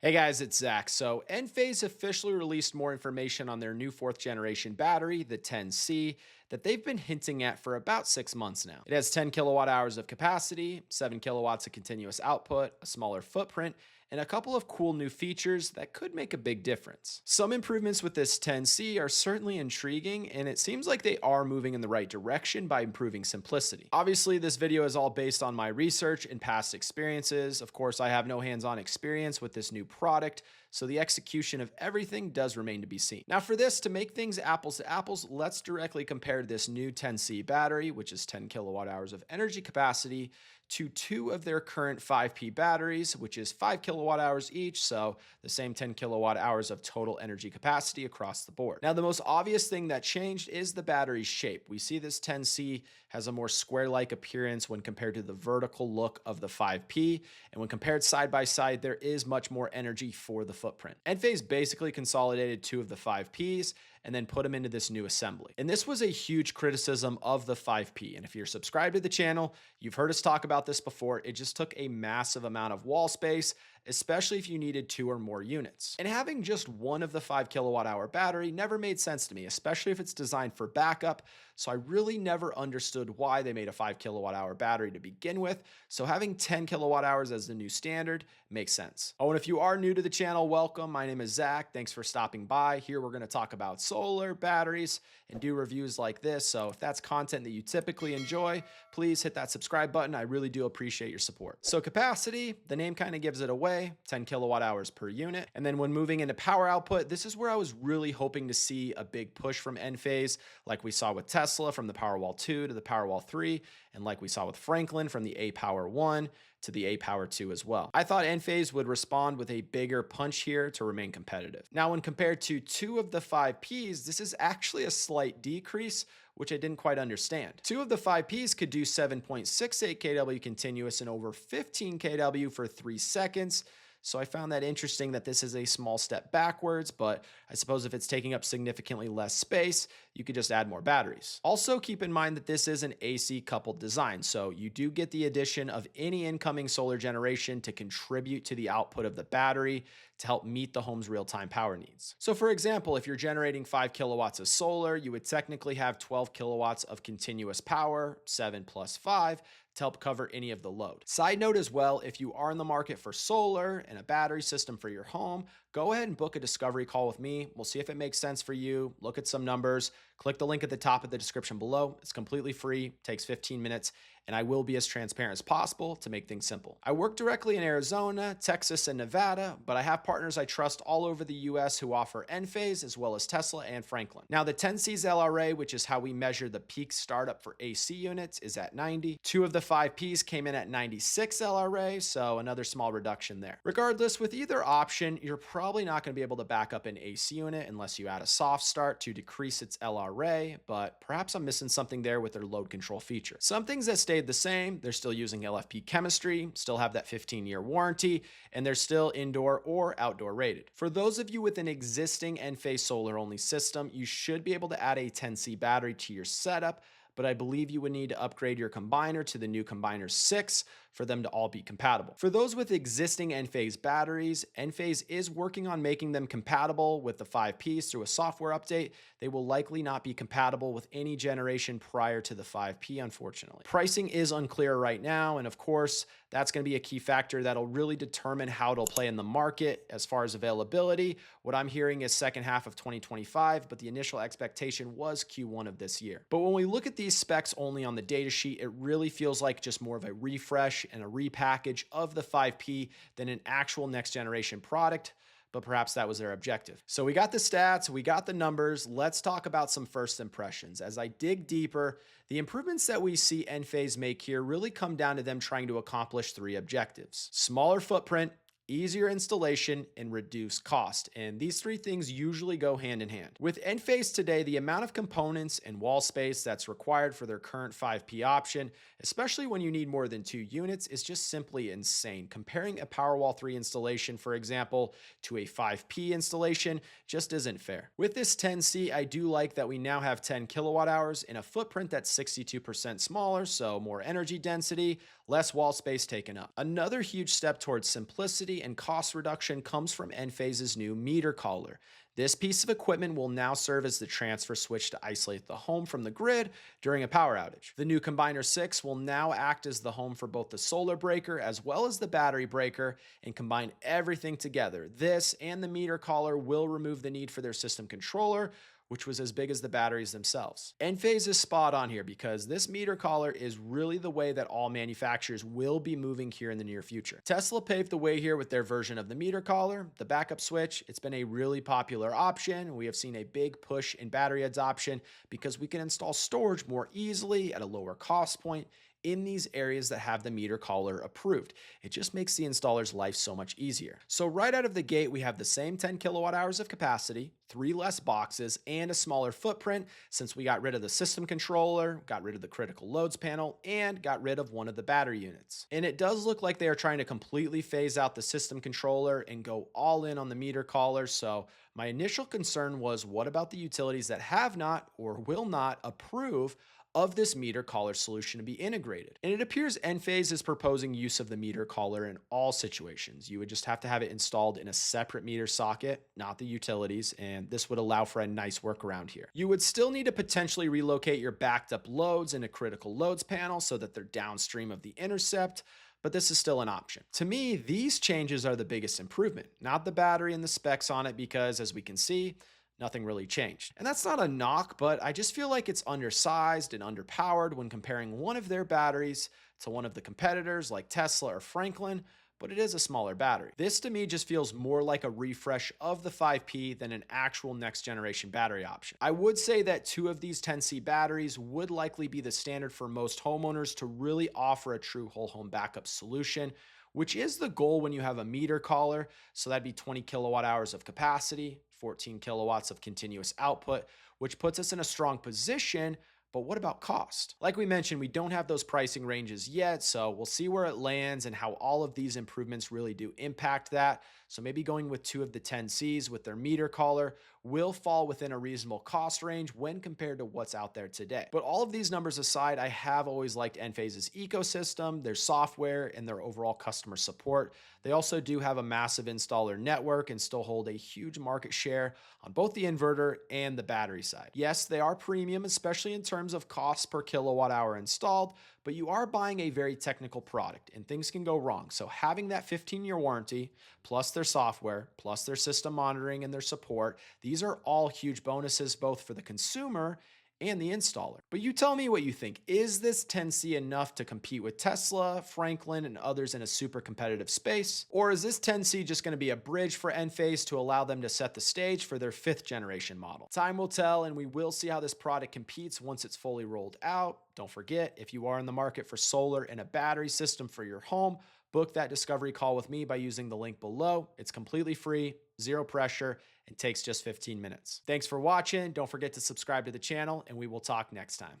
Hey guys, it's Zach. So, Enphase officially released more information on their new fourth generation battery, the 10C, that they've been hinting at for about 6 months now. It has 10 kilowatt hours of capacity, 7 kilowatts of continuous output, a smaller footprint, and a couple of cool new features that could make a big difference. Some improvements with this 10C are certainly intriguing, and it seems like they are moving in the right direction by improving simplicity. Obviously, this video is all based on my research and past experiences. Of course, I have no hands-on experience with this new product, so the execution of everything does remain to be seen. Now for this, to make things apples to apples, let's directly compare this new 10C battery, which is 10 kilowatt hours of energy capacity, to two of their current 5P batteries, which is 5 kilowatt hours each, so the same 10 kilowatt hours of total energy capacity across the board. Now, the most obvious thing that changed is the battery's shape. We see this 10C has a more square-like appearance when compared to the vertical look of the 5P, and when compared side by side, there is much more energy for the footprint. Enphase basically consolidated two of the 5Ps and then put them into this new assembly. And this was a huge criticism of the 5P. And if you're subscribed to the channel, you've heard us talk about this before. It just took a massive amount of wall space, especially if you needed two or more units. And having just one of the 5 kilowatt hour battery never made sense to me, especially if it's designed for backup. So I really never understood why they made a 5 kilowatt hour battery to begin with. So having 10 kilowatt hours as the new standard makes sense. Oh, and if you are new to the channel, welcome. My name is Zach. Thanks for stopping by. Here we're going to talk about solar, batteries, and do reviews like this. So if that's content that you typically enjoy, please hit that subscribe button. I really do appreciate your support. So capacity, the name kind of gives it away, 10 kilowatt hours per unit. And then when moving into power output, this is where I was really hoping to see a big push from Enphase, like we saw with Tesla from the Powerwall 2 to the Powerwall 3, and like we saw with Franklin from the A-Power 1 to the A-Power 2 as well. I thought Enphase would respond with a bigger punch here to remain competitive. Now, when compared to two of the 5Ps, this is actually a slight decrease, which I didn't quite understand. Two of the 5Ps could do 7.68 kW continuous and over 15 kW for 3 seconds. So I found that interesting that this is a small step backwards, but I suppose if it's taking up significantly less space, you could just add more batteries. Also keep in mind that this is an AC coupled design, so you do get the addition of any incoming solar generation to contribute to the output of the battery to help meet the home's real-time power needs. So for example, if you're generating 5 kilowatts of solar, you would technically have 12 kilowatts of continuous power, 7 plus 5, to help cover any of the load. Side note as well, if you are in the market for solar and a battery system for your home, go ahead and book a discovery call with me. We'll see if it makes sense for you. Look at some numbers. Click the link at the top of the description below. It's completely free, takes 15 minutes, and I will be as transparent as possible to make things simple. I work directly in Arizona, Texas, and Nevada, but I have partners I trust all over the US who offer Enphase as well as Tesla and Franklin. Now the 10C's LRA, which is how we measure the peak startup for AC units, is at 90. Two of the 5Ps came in at 96 LRA, so another small reduction there. Regardless, with either option, you're probably not going to be able to back up an AC unit unless you add a soft start to decrease its LRA, but perhaps I'm missing something there with their load control feature. Some things that stayed the same, they're still using LFP chemistry, still have that 15-year warranty, and they're still indoor or outdoor rated. For those of you with an existing Enphase solar-only system, you should be able to add a 10C battery to your setup, but I believe you would need to upgrade your combiner to the new Combiner 6 for them to all be compatible. For those with existing Enphase batteries, Enphase is working on making them compatible with the 5Ps through a software update. They will likely not be compatible with any generation prior to the 5P, unfortunately. Pricing is unclear right now, and of course, that's going to be a key factor that'll really determine how it'll play in the market as far as availability. What I'm hearing is second half of 2025, but the initial expectation was Q1 of this year. But when we look at these specs only on the datasheet, it really feels like just more of a refresh and a repackage of the 5P than an actual next generation product, but perhaps that was their objective. So we got the stats, we got the numbers. Let's talk about some first impressions. As I dig deeper, the improvements that we see Enphase make here really come down to them trying to accomplish 3 objectives: smaller footprint, easier installation, and reduced cost. And these 3 things usually go hand in hand. With Enphase today, the amount of components and wall space that's required for their current 5P option, especially when you need more than 2 units, is just simply insane. Comparing a Powerwall 3 installation, for example, to a 5P installation just isn't fair. With this 10C, I do like that we now have 10 kilowatt hours in a footprint that's 62% smaller, so more energy density, less wall space taken up. Another huge step towards simplicity capacity and cost reduction comes from Enphase's new meter collar. This piece of equipment will now serve as the transfer switch to isolate the home from the grid during a power outage. The new Combiner 6 will now act as the home for both the solar breaker as well as the battery breaker and combine everything together. This and the meter collar will remove the need for their system controller, which was as big as the batteries themselves. Enphase is spot on here because this meter collar is really the way that all manufacturers will be moving here in the near future. Tesla paved the way here with their version of the meter collar, the backup switch. It's been a really popular option. We have seen a big push in battery adoption because we can install storage more easily at a lower cost point in these areas that have the meter collar approved. It just makes the installer's life so much easier. So right out of the gate, we have the same 10 kilowatt hours of capacity, 3 less boxes, and a smaller footprint since we got rid of the system controller, got rid of the critical loads panel, and got rid of one of the battery units. And it does look like they are trying to completely phase out the system controller and go all in on the meter collar. So my initial concern was, what about the utilities that have not or will not approve of this meter collar solution to be integrated? And it appears Enphase is proposing use of the meter collar in all situations. You would just have to have it installed in a separate meter socket, not the utilities, and this would allow for a nice workaround here. You would still need to potentially relocate your backed up loads in a critical loads panel so that they're downstream of the intercept, but this is still an option. To me, these changes are the biggest improvement, not the battery and the specs on it, because as we can see, nothing really changed. And that's not a knock, but I just feel like it's undersized and underpowered when comparing one of their batteries to one of the competitors like Tesla or Franklin, but it is a smaller battery. This to me just feels more like a refresh of the 5P than an actual next generation battery option. I would say that 2 of these 10C batteries would likely be the standard for most homeowners to really offer a true whole home backup solution, which is the goal when you have a meter collar. So that'd be 20 kilowatt hours of capacity, 14 kilowatts of continuous output, which puts us in a strong position. But what about cost? Like we mentioned, we don't have those pricing ranges yet, so we'll see where it lands and how all of these improvements really do impact that. So maybe going with 2 of the 10Cs with their meter collar will fall within a reasonable cost range when compared to what's out there today. But all of these numbers aside, I have always liked Enphase's ecosystem, their software, and their overall customer support. They also do have a massive installer network and still hold a huge market share on both the inverter and the battery side. Yes, they are premium, especially in terms of cost per kilowatt hour installed, but you are buying a very technical product and things can go wrong. So having that 15-year warranty, plus their software, plus their system monitoring and their support, these are all huge bonuses both for the consumer and the installer. But you tell me what you think. Is this 10C enough to compete with Tesla, Franklin, and others in a super competitive space? Or is this 10C just going to be a bridge for Enphase to allow them to set the stage for their 5th generation model? Time will tell, and we will see how this product competes once it's fully rolled out. Don't forget, if you are in the market for solar and a battery system for your home, book that discovery call with me by using the link below. It's completely free, zero pressure, and takes just 15 minutes. Thanks for watching. Don't forget to subscribe to the channel, and we will talk next time.